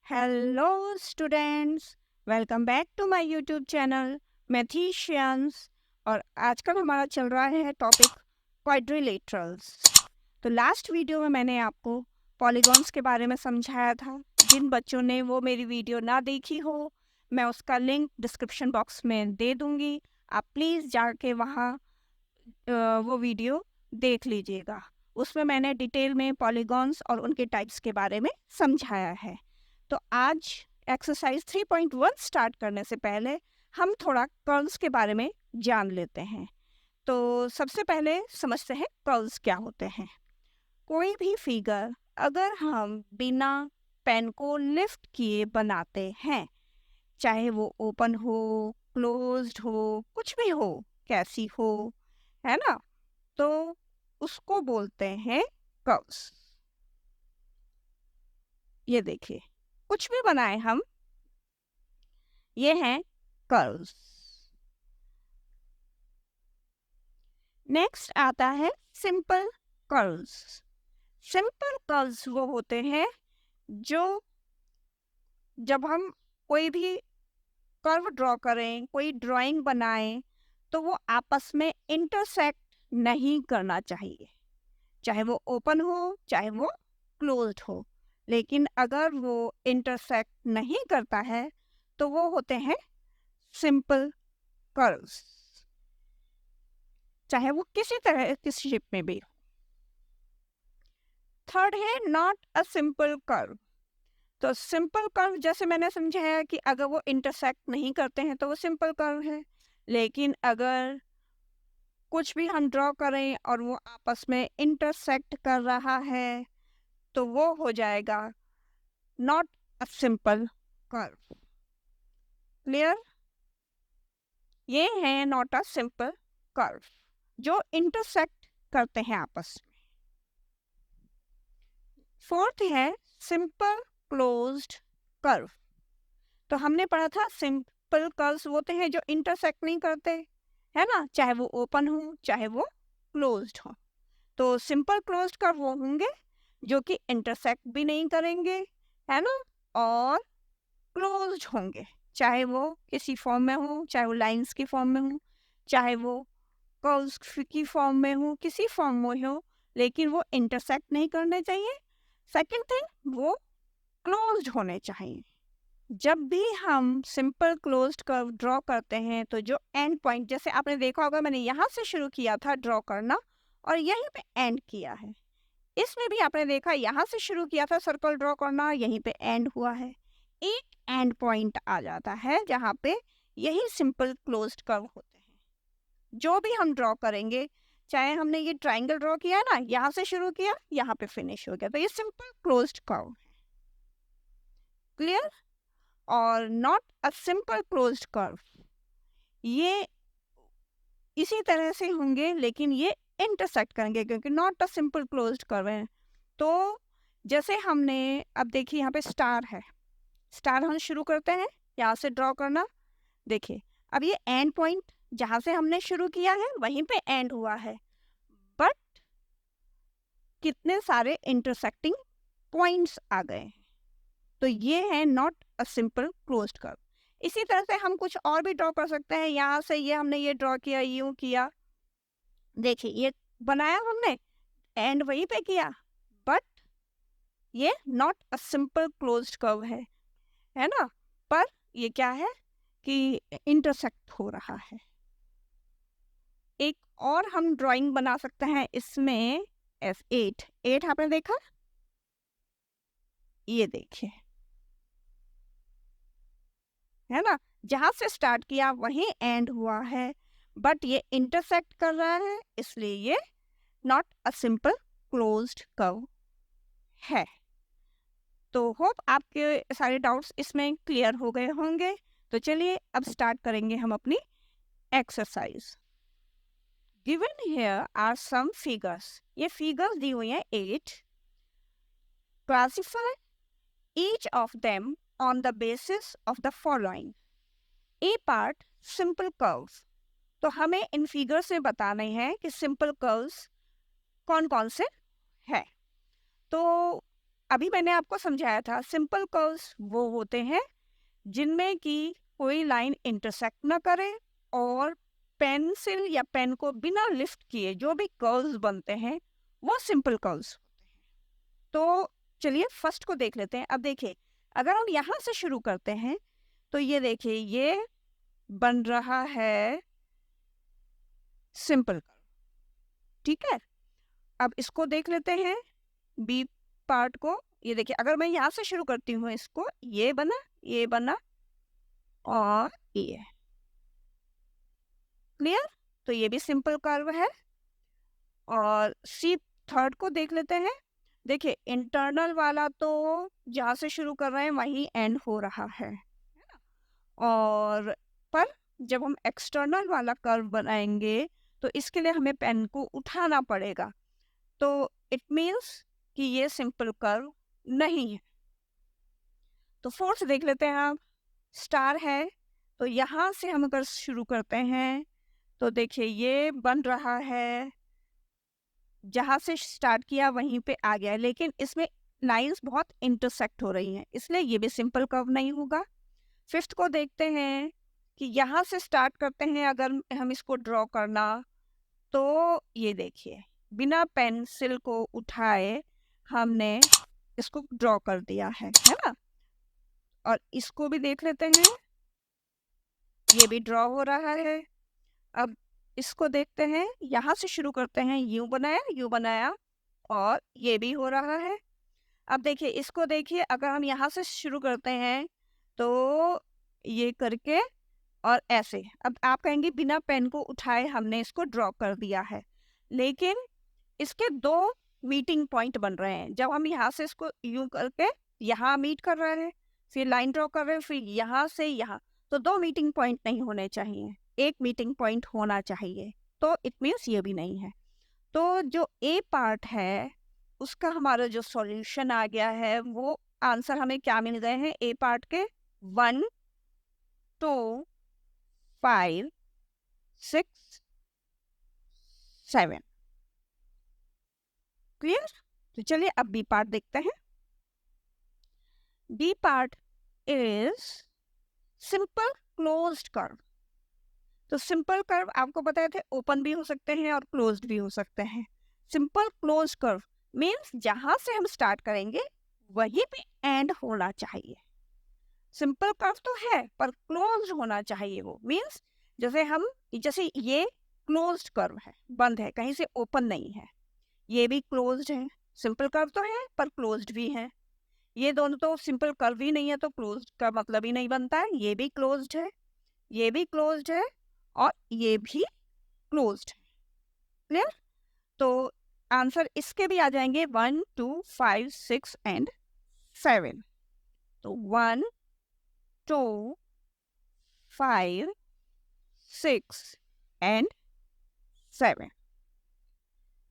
Hello students, welcome back to my YouTube channel Mathicians. और आजकल हमारा चल रहा है टॉपिक क्वाड्रिलेटरल्स। तो लास्ट वीडियो में मैंने आपको पॉलीगॉन्स के बारे में समझाया था। जिन बच्चों ने वो मेरी वीडियो ना देखी हो, मैं उसका लिंक डिस्क्रिप्शन बॉक्स में दे दूँगी। आप प्लीज़ जाके वहाँ वो वीडियो देख लीजिएगा। उसमें मैंने डिटेल में पॉलीगॉन्स और उनके टाइप्स के बारे में समझाया है। तो आज एक्सरसाइज 3.1 स्टार्ट करने से पहले हम थोड़ा कर्ल्स के बारे में जान लेते हैं। तो सबसे पहले समझते हैं कर्ल्स क्या होते हैं। कोई भी फिगर अगर हम बिना पेन को लिफ्ट किए बनाते हैं, चाहे वो ओपन हो, क्लोज्ड हो, कुछ भी हो, कैसी हो, है ना, तो उसको बोलते हैं कर्व्स। ये देखिए, कुछ भी बनाए हम, ये हैं कर्व्स। नेक्स्ट आता है सिंपल कर्व्स। सिंपल कर्व्स वो होते हैं जो जब हम कोई भी कर्व ड्रॉ करें, कोई ड्राइंग बनाएं, तो वो आपस में इंटरसेक्ट नहीं करना चाहिए, चाहे वो ओपन हो चाहे वो क्लोज्ड हो। लेकिन अगर वो इंटरसेक्ट नहीं करता है तो वो होते हैं सिंपल कर्व्स, चाहे वो किसी तरह किसी शेप में भी। थर्ड है नॉट अ सिंपल कर्व। तो सिंपल कर्व जैसे मैंने समझाया कि अगर वो इंटरसेक्ट नहीं करते हैं तो वो सिंपल कर्व है। लेकिन अगर कुछ भी हम ड्रॉ करें और वो आपस में इंटरसेक्ट कर रहा है तो वो हो जाएगा not a simple curve. Clear? ये है नॉट अ सिंपल कर्व जो इंटरसेक्ट करते हैं आपस में। फोर्थ है सिंपल क्लोज्ड कर्व। तो हमने पढ़ा था सिंपल कर्व्स होते हैं जो इंटरसेक्ट नहीं करते, है ना, चाहे वो ओपन हो चाहे वो क्लोज्ड हो। तो सिंपल क्लोज्ड कर्व वो होंगे जो कि इंटरसेक्ट भी नहीं करेंगे, है ना, और क्लोज्ड होंगे, चाहे वो किसी फॉर्म में हो, चाहे वो लाइंस की फॉर्म में हो, चाहे वो कर्व्स की फॉर्म में हो, किसी फॉर्म में हो, लेकिन वो इंटरसेक्ट नहीं करने चाहिए। सेकंड थिंग, वो क्लोज्ड होने चाहिए। जब भी हम सिंपल क्लोज्ड कर्व ड्रॉ करते हैं तो जो एंड पॉइंट, जैसे आपने देखा होगा मैंने यहाँ से शुरू किया था ड्रॉ करना और यहीं पे एंड किया है। इसमें भी आपने देखा यहाँ से शुरू किया था सर्कल ड्रॉ करना, यहीं पे एंड हुआ है। एक एंड पॉइंट आ जाता है जहाँ पे यही सिंपल क्लोज्ड कर्व होते हैं। जो भी हम ड्रॉ करेंगे, चाहे हमने ये ट्राइंगल ड्रॉ किया है ना, यहाँ से शुरू किया यहाँ पे फिनिश हो गया, तो ये सिंपल क्लोज्ड कर्व है। क्लियर? और not a simple closed curve, ये इसी तरह से होंगे लेकिन ये इंटरसेक्ट करेंगे क्योंकि not a simple closed curve है। तो जैसे हमने, अब देखिए यहाँ पे स्टार है, स्टार हम शुरू करते हैं यहाँ से ड्रॉ करना। देखिए अब ये एंड पॉइंट जहाँ से हमने शुरू किया है वहीं पे एंड हुआ है, बट कितने सारे इंटरसेक्टिंग पॉइंट्स आ गए हैं, तो ये है not a simple closed curve. इसी तरह से हम कुछ और भी ड्रॉ कर सकते हैं। यहाँ से ये हमने ये ड्रॉ किया, यूं किया, देखिए ये बनाया हमने, एंड वहीं पे किया, बट ये not a simple closed curve है ना, पर ये क्या है कि इंटरसेक्ट हो रहा है। एक और हम ड्राइंग बना सकते हैं इसमें, एट एट आपने देखा, ये देखिए, है ना, जहां से स्टार्ट किया वहीं एंड हुआ है, बट ये इंटरसेक्ट कर रहा है, इसलिए ये not a simple closed curve है। तो होप आपके सारे डाउट्स इसमें क्लियर हो गए होंगे। तो चलिए अब स्टार्ट करेंगे हम अपनी exercise. Given here are some figures, ये फिगर्स दी हुई हैं 8। Classify each of them on the basis of the following. A part simple curves. तो हमें इन फिगर से बताने हैं कि सिंपल कर्व्स कौन कौन से हैं। तो अभी मैंने आपको समझाया था सिंपल कर्व्स वो होते हैं जिनमें कि कोई लाइन इंटरसेक्ट ना करे और पेंसिल या पेन को बिना लिफ्ट किए जो भी कर्व्स बनते हैं वो सिंपल कर्व्स होते हैं। तो चलिए फर्स्ट को देख लेते हैं। अब देखिए, अगर हम यहाँ से शुरू करते हैं तो ये देखिए, ये बन रहा है सिंपल कर्व, ठीक है। अब इसको देख लेते हैं, बी पार्ट को। ये देखिए, अगर मैं यहाँ से शुरू करती हूँ इसको, ये बना और ये, क्लियर। तो ये भी सिंपल कर्व है। और सी थर्ड को देख लेते हैं। देखिए, इंटरनल वाला तो जहाँ से शुरू कर रहे हैं वहीं एंड हो रहा है, और पर जब हम एक्सटर्नल वाला कर्व बनाएंगे तो इसके लिए हमें पेन को उठाना पड़ेगा, तो इट मीन्स कि ये सिंपल कर्व नहीं है। तो फोर्थ देख लेते हैं आप, स्टार है। तो यहाँ से हम अगर शुरू करते हैं तो देखिए, ये बन रहा है, जहाँ से स्टार्ट किया वहीं पे आ गया, लेकिन इसमें लाइंस बहुत इंटरसेक्ट हो रही हैं, इसलिए ये भी सिंपल कर्व नहीं होगा। फिफ्थ को देखते हैं कि यहाँ से स्टार्ट करते हैं अगर हम इसको ड्रॉ करना, तो ये देखिए, बिना पेंसिल को उठाए हमने इसको ड्रॉ कर दिया है ना। और इसको भी देख लेते हैं, ये भी ड्रॉ हो रहा है। अब इसको देखते हैं, यहाँ से शुरू करते हैं, यू बनाया और ये भी हो रहा है। अब देखिए, इसको देखिए, अगर हम यहाँ से शुरू करते हैं तो ये करके और ऐसे, अब आप कहेंगे बिना पेन को उठाए हमने इसको ड्रॉ कर दिया है, लेकिन इसके दो मीटिंग पॉइंट बन रहे हैं। जब हम यहाँ से इसको यूं करके यहाँ मीट कर रहे हैं, फिर लाइन ड्रॉ कर रहे हैं, फिर यहाँ से यहाँ, तो दो मीटिंग पॉइंट नहीं होने चाहिए, एक मीटिंग पॉइंट होना चाहिए। तो इट मीन्स ये भी नहीं है। तो जो ए पार्ट है उसका हमारा जो सॉल्यूशन आ गया है, वो आंसर हमें क्या मिल गए हैं ए पार्ट के, 1 2 5 6 7, क्लियर। तो चलिए अब बी पार्ट देखते हैं। B part is simple closed curve. तो सिंपल कर्व आपको बताए थे ओपन भी हो सकते हैं और क्लोज्ड भी हो सकते हैं। सिंपल क्लोज्ड कर्व मीन्स जहां से हम स्टार्ट करेंगे वहीं पे एंड होना चाहिए। सिंपल कर्व तो है पर क्लोज्ड होना चाहिए, वो मीन्स जैसे ये क्लोज्ड कर्व है, बंद है, कहीं से ओपन नहीं है। ये भी क्लोज्ड है, सिंपल कर्व तो है पर क्लोज्ड भी है। ये दोनों तो सिंपल कर्व ही नहीं है, तो क्लोज्ड का मतलब ही नहीं बनता है। ये भी क्लोज्ड है, ये भी क्लोज्ड है और ये भी क्लोज्ड है, क्लियर। तो आंसर इसके भी आ जाएंगे 1 2 5 6 एंड 7। तो 1 2 5 6 एंड 7।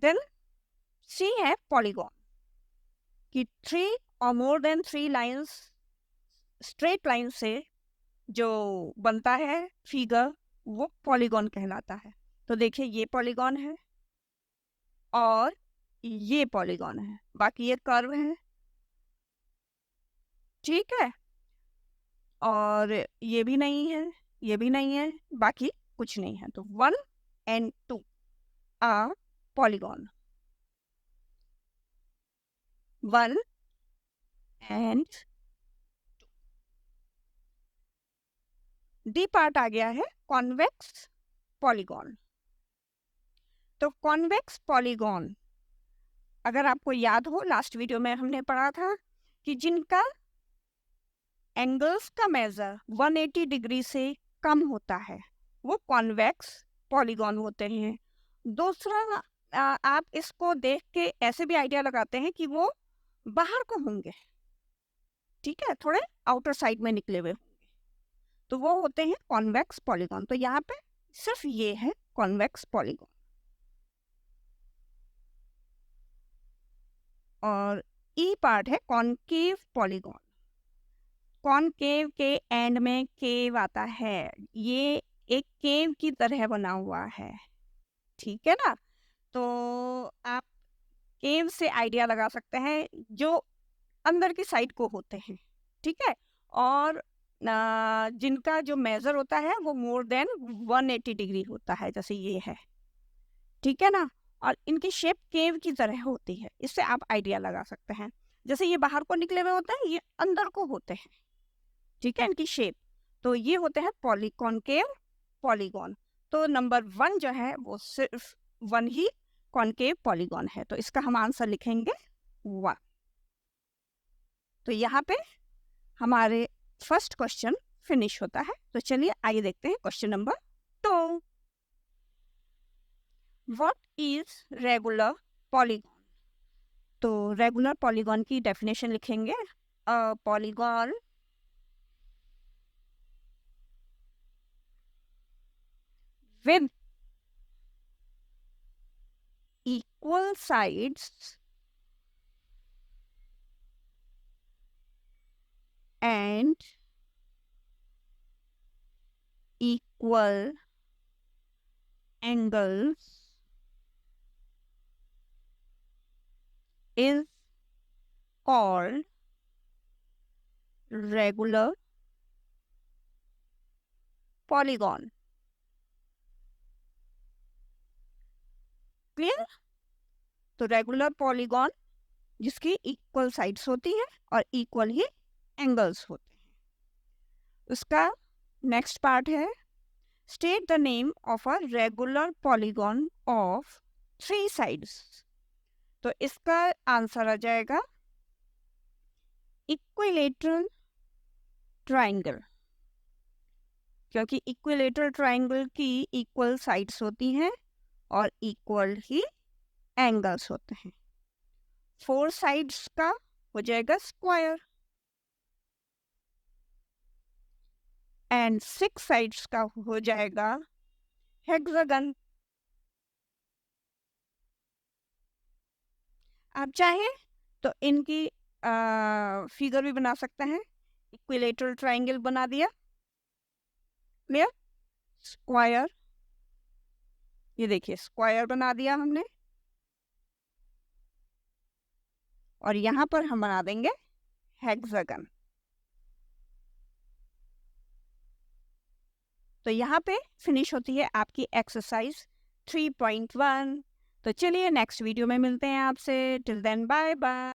देन सी है पॉलीगॉन, कि 3 और more than 3 lines, straight line से जो बनता है फिगर, वो पॉलीगॉन कहलाता है। तो देखिए, ये पॉलीगॉन है और ये पॉलीगॉन है, बाकी ये कर्व है, ठीक है। और ये भी नहीं है, ये भी नहीं है, बाकी कुछ नहीं है। तो 1 and 2 are polygon, 1 and 2। D part आ गया है कॉन्वेक्स पॉलीगॉन। तो कॉन्वेक्स पॉलीगॉन, अगर आपको याद हो, लास्ट वीडियो में हमने पढ़ा था कि जिनका एंगल्स का मेजर 180 डिग्री से कम होता है वो कॉन्वेक्स पॉलीगॉन होते हैं। दूसरा, आप इसको देख के ऐसे भी आइडिया लगाते हैं कि वो बाहर को होंगे, ठीक है, थोड़े आउटर साइड में निकले हुए होंगे, तो वो होते हैं कॉन्वेक्स पॉलीगॉन। तो यहाँ पे सिर्फ ये है कॉन्वेक्स पॉलीगॉन। और ई पार्ट है कॉनकेव पॉलीगॉन। कॉनकेव के एंड में केव आता है, ये एक केव की तरह बना हुआ है, ठीक है ना। तो आप केव से आइडिया लगा सकते हैं, जो अंदर की साइड को होते हैं, ठीक है। और जिनका जो मेजर होता है वो मोर देन 180 डिग्री होता है, जैसे ये है, ठीक है ना। और इनकी शेप केव की तरह होती है, इससे आप आइडिया लगा सकते हैं। जैसे ये बाहर को निकले हुए होते हैं, ये अंदर को होते हैं, ठीक है, इनकी शेप। तो ये होते हैं पॉलीकॉनकेव पॉलीगॉन। तो नंबर 1 जो है वो सिर्फ 1 ही कॉनकेव पॉलीगॉन है, तो इसका हम आंसर लिखेंगे 1। तो यहाँ पे हमारे फर्स्ट क्वेश्चन फिनिश होता है। तो चलिए आइए देखते हैं question number 2। What is regular polygon? तो रेगुलर पॉलीगॉन की डेफिनेशन लिखेंगे, a polygon with equal sides and equal angles is called regular polygon. Clear? तो रेगुलर पॉलीगॉन जिसकी इक्वल साइड्स होती हैं और इक्वल ही एंगल्स होते हैं। उसका नेक्स्ट पार्ट है, state the name of a regular polygon of 3 sides. तो इसका आंसर आ जाएगा इक्विलेटरल ट्राइंगल, क्योंकि इक्विलेटरल ट्राइंगल की इक्वल साइड्स होती हैं और इक्वल ही एंगल्स होते हैं। 4 साइड्स का हो जाएगा स्क्वायर एंड 6 साइड्स का हो जाएगा हेक्सागन। आप चाहें तो इनकी फिगर भी बना सकते हैं। इक्विलेटरल ट्राइंगल बना दिया, क्लियर। स्क्वायर, ये देखिए स्क्वायर बना दिया हमने, और यहाँ पर हम बना देंगे हेक्सागन। तो यहाँ पे फिनिश होती है आपकी एक्सरसाइज 3.1। तो चलिए नेक्स्ट वीडियो में मिलते हैं आपसे। Till then bye bye.